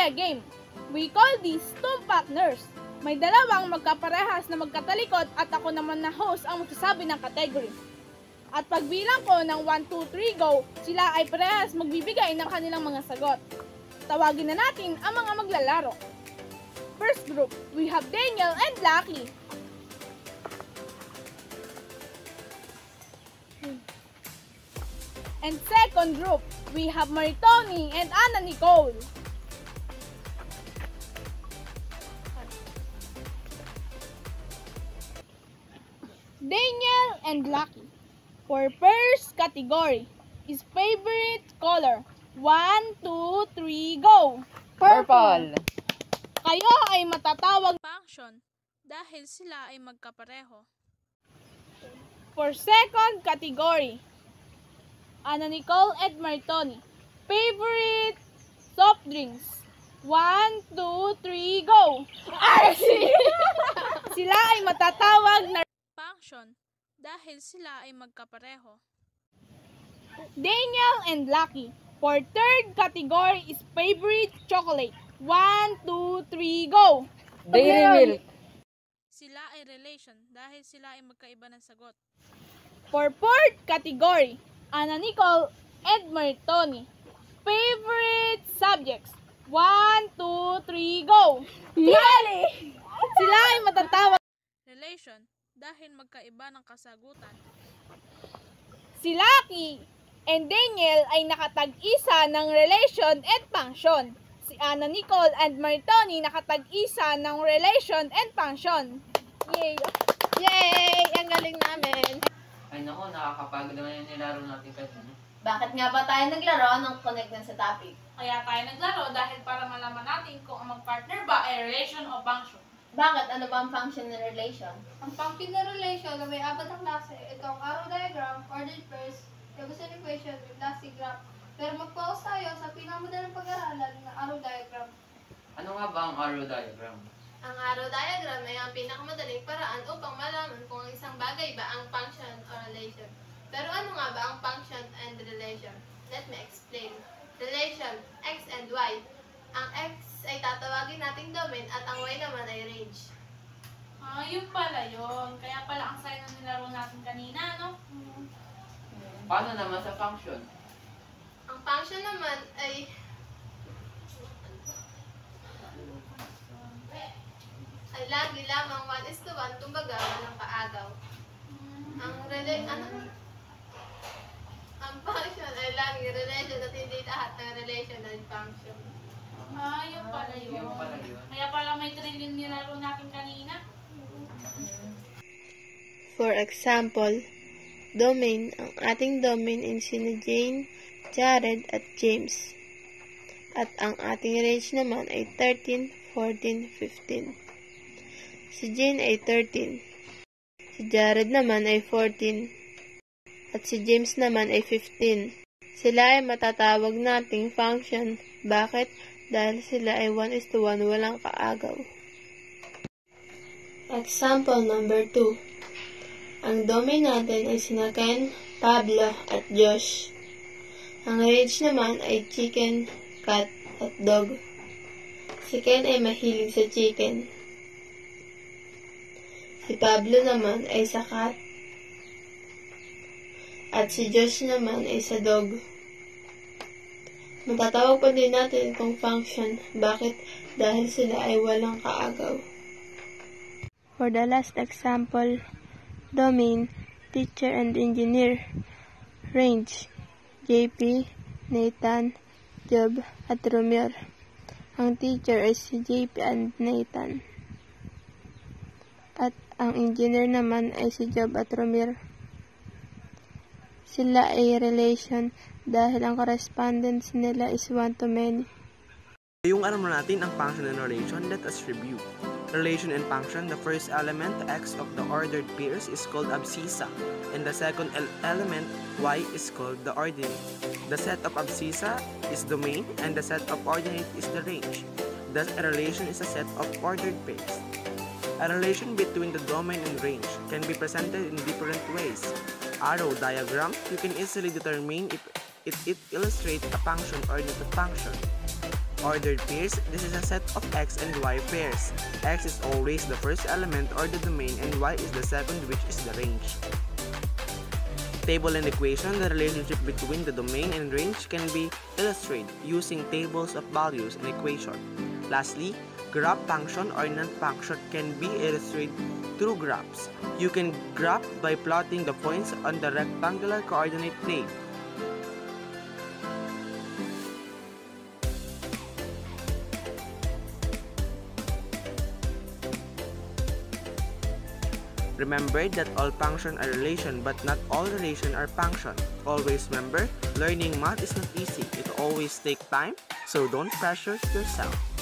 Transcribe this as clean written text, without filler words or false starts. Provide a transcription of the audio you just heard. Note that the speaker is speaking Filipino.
play a game. We call these two partners. May dalawang magkaparehas na magkatalikod at ako naman na host ang magsasabi ng category. At pagbilang ko ng 1, 2, 3, go, sila ay parehas magbibigay ng kanilang mga sagot. Tawagin na natin ang mga maglalaro. First group, we have Daniel and Lucky. And second group, we have Maritoni and Anna Nicole. Daniel and Lucky. For first category is favorite color. 1, 2, 3, go! Purple. Kayo ay matatawag function dahil sila ay magkapareho. For second category, Anna Nicole and Maritoni. Favorite soft drinks. 1, 2, 3, go! RC! Sila ay matatawag na function dahil sila ay magkapareho. Daniel and Lucky. For third category is favorite chocolate. 1, 2, 3, go! Dairy Milk. Sila ay relation dahil sila ay magkaiba ng sagot. For fourth category, Anna Nicole and Maritoni. Favorite subjects. 1, 2, 3, go! Yali! Sila ay matatawag relation dahil magkaiba ng kasagutan. Si Lucky and Daniel ay nakatag-isa ng relation and function. Si Anna Nicole and Maritoni nakatag-isa ng relation and function. Yay! Yay! Ang galing namin! Ay nako, nakakapagod naman yung nilaro natin kanina. Bakit nga ba tayo naglaro? Anong connect na sa topic? Kaya tayo naglaro dahil para malaman natin kung ang mag-partner ba ay relation o function. Bakit? Ano ba ang function ng relation? Ang function ng relation na may apat na klase, ito ang arrow diagram, ordered pairs, Gaussian equation, with plastic graph. Pero mag-focus tayo sa pinakamadalang pag-aralan ng arrow diagram. Ano nga ba ang arrow diagram? Ang arrow diagram ay ang pinakamadaling paraan upang malaman kung ang isang bagay ba ang function o relation. Pero ano nga ba ang function and relation? Let me explain. Relation, x and y. Ang x ay tatawagin nating domain at ang y naman ay range. Ah, yun pala yun. Kaya pala ang sign na nilaro natin kanina, no? Paano naman sa function? Ang function naman ay lagi lamang 1:1, kumbaga walang kaagaw. Ang function ay lagi relation at hindi lahat ng relation ay function. Ah, yun pala yun. Yun pala yun. Kaya pala may trail yung nilaro natin kanina. For example, domain. Ang ating domain ay sina Jane, Jared at James. At ang ating range naman ay 13, 14, 15. Si Jane ay 13. Si Jared naman ay 14. At si James naman ay 15. Sila ay matatawag nating function. Bakit? Dahil sila ay 1:1, walang kaagaw. Example number 2. Ang domain natin ay sina Ken, Pablo at Josh. Ang range naman ay chicken, cat at dog. Si Ken ay mahilig sa chicken. Si Pablo naman ay sa cat. At si Josh naman ay sa dog. Matatawag pa din natin itong function. Bakit? Dahil sila ay walang kaagaw. For the last example, domain, teacher and engineer. Range, JP, Nathan, Job, at Romer. Ang teacher ay si JP and Nathan. At ang engineer naman ay si Job at Romer. Sila ay relation dahil ang correspondence nila is 1 to many. Ngayong alam na natin ang function and relation, let us review. Relation and function, the first element, x of the ordered pairs, is called abscissa, and the second element, y, is called the ordinate. The set of abscissa is domain, and the set of ordinate is the range. Thus, a relation is a set of ordered pairs. A relation between the domain and range can be presented in different ways. Arrow diagram, you can easily determine if it illustrates a function or not a function. Ordered pairs, this is a set of x and y pairs. X is always the first element or the domain and y is the second, which is the range. Table and equation, the relationship between the domain and range can be illustrated using tables of values and equation. Lastly, graph function or non-function can be illustrated through graphs. You can graph by plotting the points on the rectangular coordinate plane. Remember that all functions are relation but not all relation are function. Always remember, learning math is not easy. It always takes time, so don't pressure yourself.